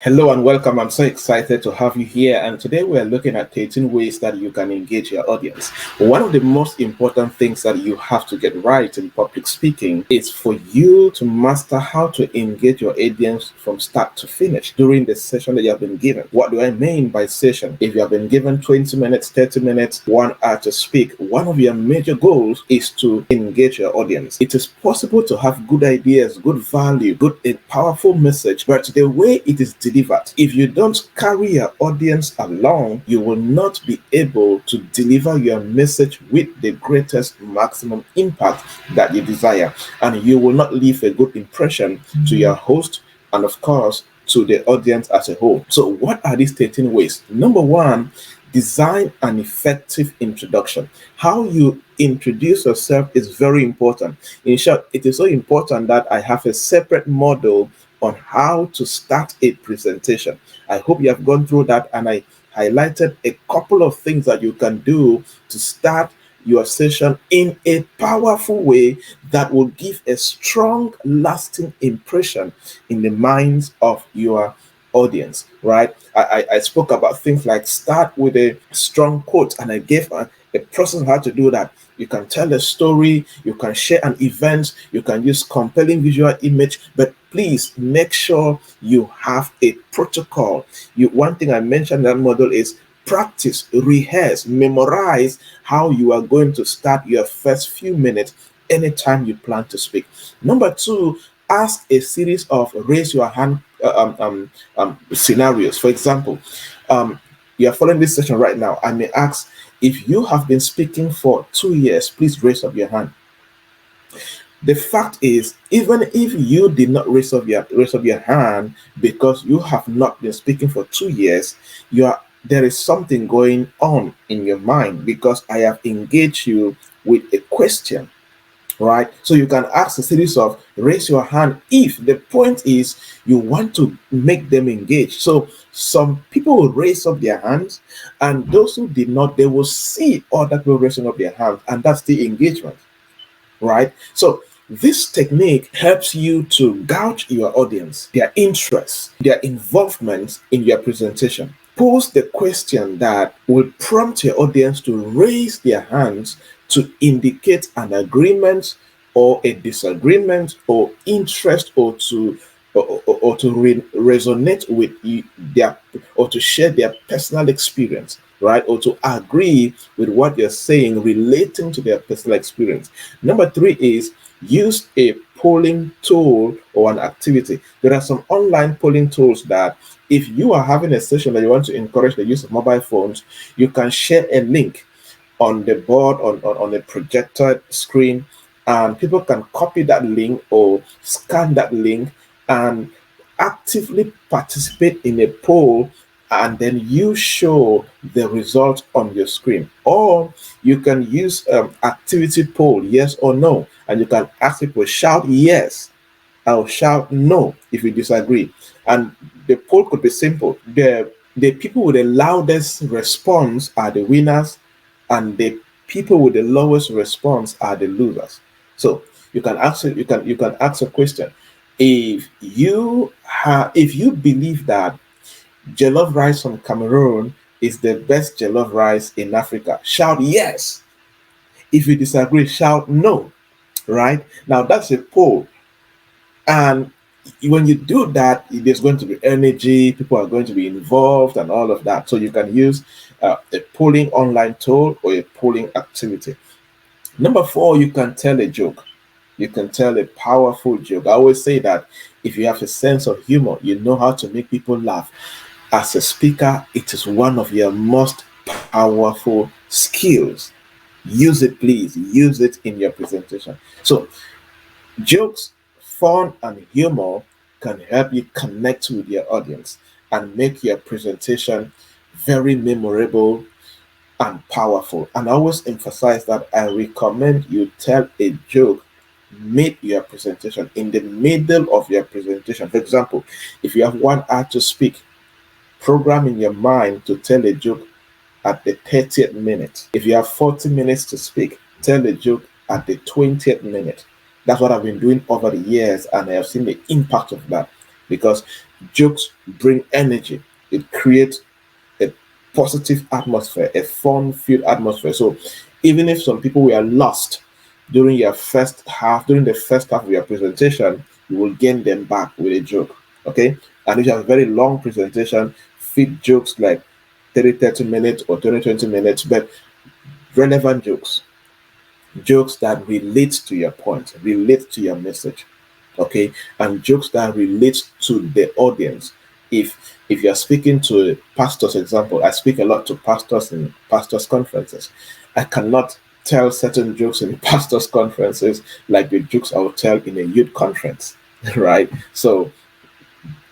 Hello and welcome. I'm so excited to have you here. And today we're looking at 13 ways that you can engage your audience. One of the most important things that you have to get right in public speaking is for you to master how to engage your audience from start to finish during the session that you have been given. What do I mean by session? If you have been given 20 minutes, 30 minutes, 1 hour to speak, one of your major goals is to engage your audience. It is possible to have good ideas, good value, good and powerful message, but the way it is delivered, if you don't carry your audience along, you will not be able to deliver your message with the greatest maximum impact that you desire, and you will not leave a good impression to your host and of course to the audience as a whole. So what are these 13 ways? Number one, design an effective introduction. How you introduce yourself is very important. In short, it is so important that I have a separate model on how to start a presentation. I hope you have gone through that, and I highlighted a couple of things that you can do to start your session in a powerful way that will give a strong, lasting impression in the minds of your audience, right? I spoke about things like start with a strong quote, and I gave a process on how to do that. You can tell a story, you can share an event, you can use compelling visual image, but please make sure you have a protocol. One thing I mentioned in that model is practice, rehearse, memorize how you are going to start your first few minutes anytime you plan to speak. Number two, ask a series of raise your hand scenarios. For example, you are following this session right now. I may ask, if you have been speaking for 2 years, please raise up your hand. The fact is, even if you did not raise up your hand because you have not been speaking for 2 years, there is something going on in your mind because I have engaged you with a question. Right? So you can ask a series of raise your hand if the point is you want to make them engage. So some people will raise up their hands, and those who did not, they will see other people raising up their hands, and that's the engagement. Right? So this technique helps you to gauge your audience, their interest, their involvement in your presentation. Pose the question that will prompt your audience to raise their hands to indicate an agreement or a disagreement or interest or to resonate with their, or to share their personal experience, right? Or to agree with what you're saying relating to their personal experience. Number three is use a polling tool or an activity. There are some online polling tools that if you are having a session that you want to encourage the use of mobile phones, you can share a link on the board, on a projected screen, and people can copy that link or scan that link and actively participate in a poll, and then you show the result on your screen. Or you can use activity poll, yes or no, and you can ask people shout yes or shout no if you disagree. And the poll could be simple. The people with the loudest response are the winners, and the people with the lowest response are the losers. So you can ask a question. If you believe that jollof rice from Cameroon is the best jollof rice in Africa, shout yes. If you disagree, shout no. Right? Now that's a poll. And when you do that, there's going to be energy, people are going to be involved, and all of that. So you can use a polling online tool or a polling activity. Number four, you can tell a joke. You can tell a powerful joke. I always say that if you have a sense of humor, you know how to make people laugh. As a speaker, it is one of your most powerful skills. Use it, please. Use it in your presentation. So jokes, fun, and humor can help you connect with your audience and make your presentation very memorable and powerful. And I always emphasize that I recommend you tell a joke mid your presentation, in the middle of your presentation. For example, if you have 1 hour to speak, program in your mind to tell a joke at the 30th minute. If you have 40 minutes to speak, tell a joke at the 20th minute. That's what I've been doing over the years, and I have seen the impact of that, because Jokes bring energy. It creates a positive atmosphere, a fun-filled atmosphere. So even if some people were lost during the first half of your presentation, you will gain them back with a joke. Okay? And if you have a very long presentation, feed jokes like 30 minutes or 20 minutes, but relevant jokes. Jokes that relate to your point, relate to your message, okay, and jokes that relate to the audience. If you're speaking to pastors, example, I speak a lot to pastors in pastors conferences. I cannot tell certain jokes in pastors conferences like the jokes I will tell in a youth conference, right? So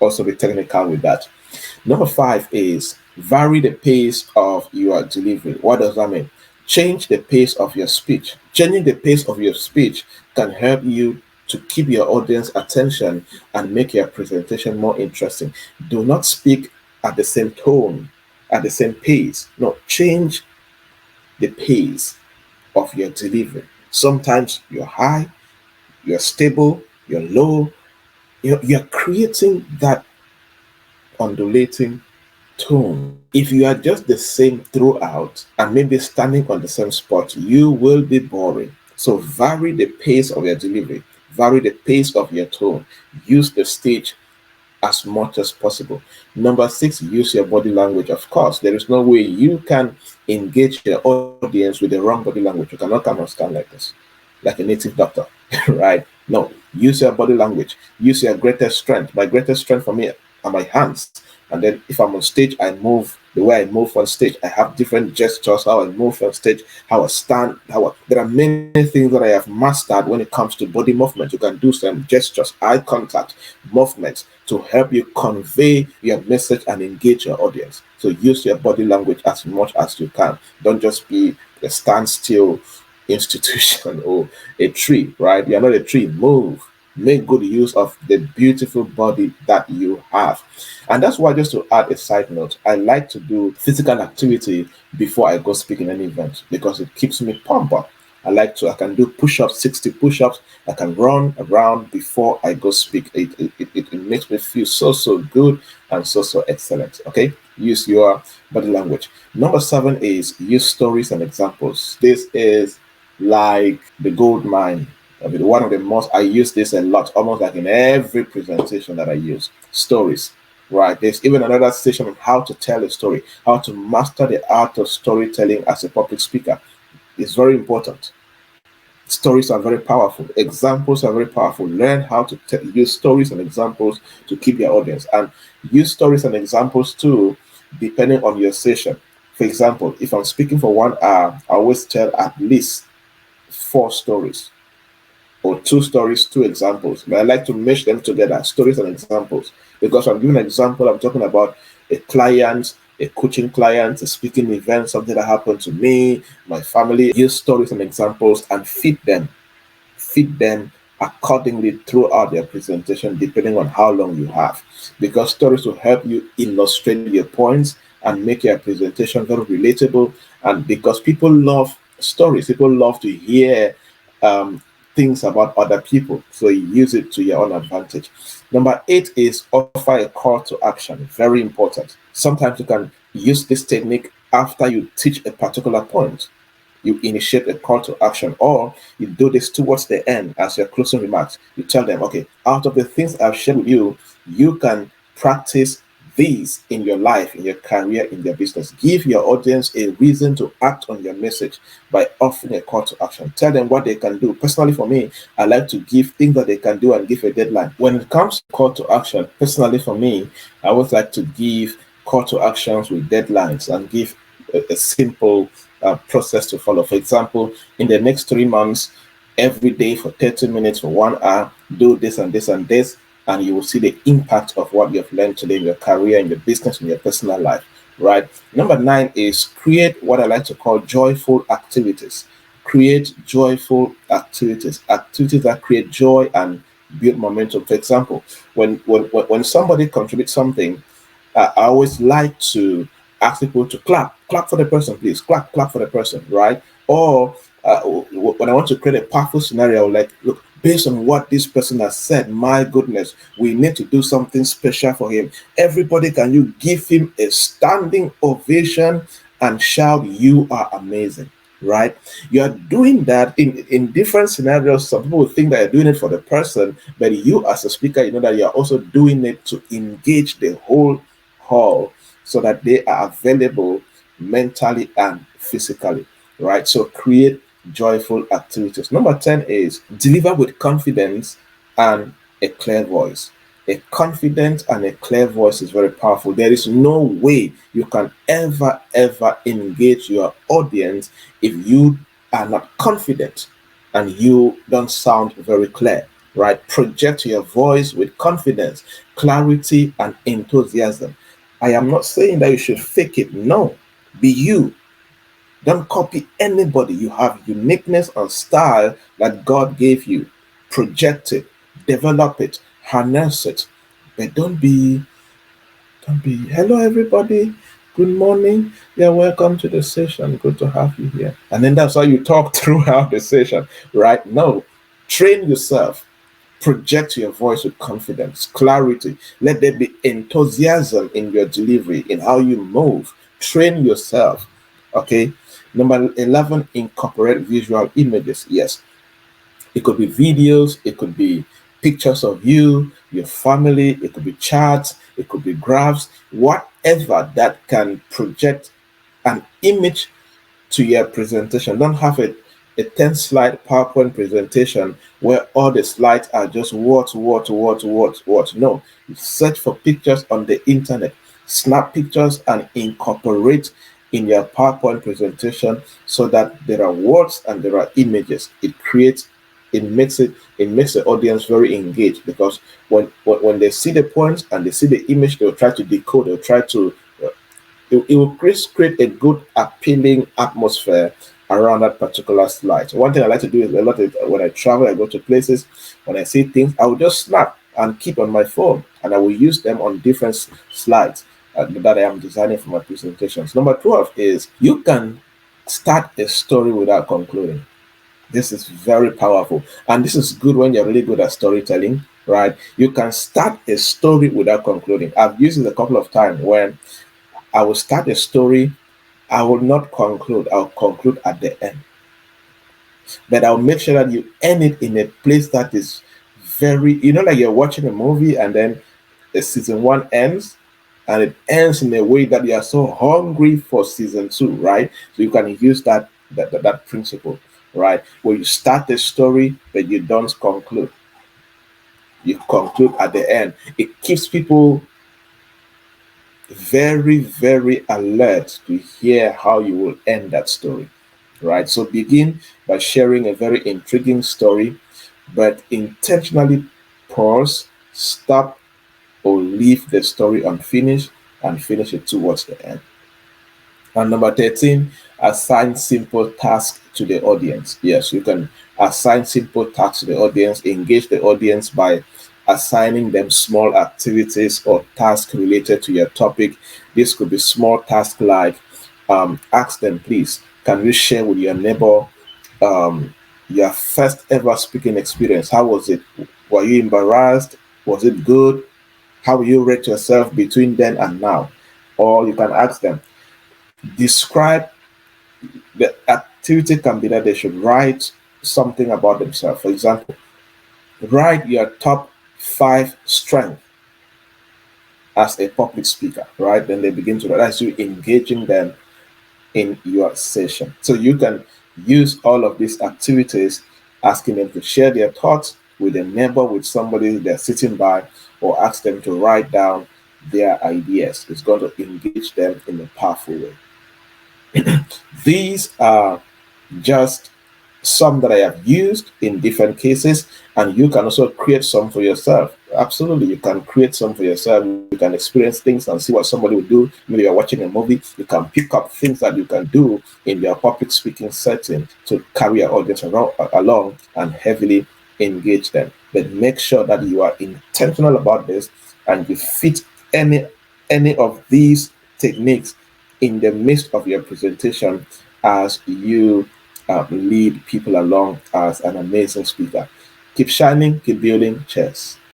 also be technical with that. Number 5 is vary the pace of your delivery. What does that mean? Change the pace of your speech. Changing the pace of your speech can help you to keep your audience attention and make your presentation more interesting. Do not speak at the same tone, at the same pace. No, change the pace of your delivery. Sometimes you're high, you're stable, you're low. You're creating that undulating tone. If you are just the same throughout and maybe standing on the same spot, you will be boring. So vary the pace of your delivery, vary the pace of your tone, use the stage as much as possible. Number 6, use your body language. Of course, there is no way you can engage your audience with the wrong body language. You cannot come and stand like this, like a native doctor, right? No, use your body language, use your greatest strength. My greatest strength for me are my hands. And then if I'm on stage, I move the way I move on stage. I have different gestures, how I move on stage, how I stand, there are many things that I have mastered when it comes to body movement. You can do some gestures, eye contact, movements to help you convey your message and engage your audience. So use your body language as much as you can. Don't just be a standstill institution or a tree, right? You're not a tree. Move. Make good use of the beautiful body that you have. And that's why, just to add a side note, I like to do physical activity before I go speak in any event because it keeps me pumped up. I can do push-ups, 60 push-ups. I can run around before I go speak. It makes me feel so good and so excellent. Okay, use your body language. Number 7 is use stories and examples. This is like the gold mine. I mean, one of the most, I use this a lot, almost like in every presentation that I use. Stories, right? There's even another session on how to tell a story, how to master the art of storytelling as a public speaker. It's very important. Stories are very powerful. Examples are very powerful. Learn how to use stories and examples to keep your audience, and use stories and examples too, depending on your session. For example, if I'm speaking for 1 hour, I always tell at least 4 stories or 2 stories, 2 examples. But I like to mesh them together, stories and examples, because I'm giving an example. I'm talking about a client, a coaching client, a speaking event, something that happened to me, my family. Use stories and examples and feed them accordingly throughout their presentation, depending on how long you have, because stories will help you illustrate your points and make your presentation very relatable. And because people love stories, people love to hear um, things about other people, so you use it to your own advantage. Number 8 is offer a call to action. Very important. Sometimes you can use this technique after you teach a particular point. You initiate a call to action, or you do this towards the end as your closing remarks. You tell them, okay, out of the things I've shared with you, you can practice these in your life, in your career, in your business. Give your audience a reason to act on your message by offering a call to action. Tell them what they can do. Personally, for me, I like to give things that they can do and give a deadline. When it comes to call to action, personally for me, I always like to give call to actions with deadlines and give a simple process to follow. For example, in the next 3 months, every day for 30 minutes for 1 hour, do this and this and this, and you will see the impact of what you've learned today in your career, in your business, in your personal life, right? Number 9 is create what I like to call joyful activities. Create joyful activities, activities that create joy and build momentum. For example, when somebody contributes something, I always like to ask people to clap for the person, please, clap for the person, right? Or when I want to create a powerful scenario, like, look, based on what this person has said. My goodness, we need to do something special for him. Everybody, can you give him a standing ovation and shout, "You are amazing"? Right? You are doing that in different scenarios. Some people will think that you're doing it for the person, but you as a speaker, you know that you're also doing it to engage the whole hall so that they are available mentally and physically. Right? So create joyful activities. Number 10 is deliver with confidence and a clear voice. A confident and a clear voice is very powerful. There is no way you can ever engage your audience if you are not confident and you don't sound very clear, right? Project your voice with confidence, clarity, and enthusiasm. I am not saying that you should fake it. No, be you. Don't copy anybody. You have uniqueness and style that God gave you. Project it, develop it, harness it. But don't be, hello everybody, good morning. Yeah, welcome to the session. Good to have you here. And then that's how you talk throughout the session, right? No. Train yourself. Project your voice with confidence, clarity. Let there be enthusiasm in your delivery, in how you move. Train yourself. Okay. Number 11, incorporate visual images. Yes, it could be videos, it could be pictures of you, your family, it could be charts, it could be graphs, whatever that can project an image to your presentation. Don't have a 10 slide PowerPoint presentation where all the slides are just what. No, you search for pictures on the internet, snap pictures and incorporate in your PowerPoint presentation so that there are words and there are images. It makes the audience very engaged, because when they see the points and they see the image, they'll try to decode, they'll try to it will create a good, appealing atmosphere around that particular slide. So one thing I like to do is a lot of when I travel, I go to places, when I see things, I will just snap and keep on my phone, and I will use them on different slides that I am designing for my presentations. Number 12 is you can start a story without concluding. This is very powerful, and this is good when you're really good at storytelling, right? You can start a story without concluding. I've used it a couple of times when I will start a story. I will not conclude. I'll conclude at the end. But I'll make sure that you end it in a place that is very, like you're watching a movie and then the season one ends and it ends in a way that you are so hungry for season two, right? So you can use that principle, right? Where you start the story, but you don't conclude. You conclude at the end. It keeps people very alert to hear how you will end that story, right? So begin by sharing a very intriguing story, but intentionally pause, stop, or leave the story unfinished and finish it towards the end. And number 13, assign simple tasks to the audience. Yes, you can assign simple tasks to the audience, engage the audience by assigning them small activities or tasks related to your topic. This could be small tasks like ask them, please, can you share with your neighbor your first ever speaking experience? How was it? Were you embarrassed? Was it good? How will you rate yourself between then and now? Or you can ask them, describe the activity, can be that they should write something about themselves. For example, write your top 5 strengths as a public speaker, right? Then they begin to realize you engaging them in your session. So you can use all of these activities, asking them to share their thoughts with a neighbor, with somebody they're sitting by, or ask them to write down their ideas. It's going to engage them in a powerful way. These are just some that I have used in different cases, and you can also create some for yourself. Absolutely, you can create some for yourself. You can experience things and see what somebody would do. Maybe you're watching a movie, you can pick up things that you can do in your public speaking setting to carry your audience along and heavily engage them. But make sure that you are intentional about this and you fit any of these techniques in the midst of your presentation as you lead people along as an amazing speaker. Keep shining, keep building. Cheers.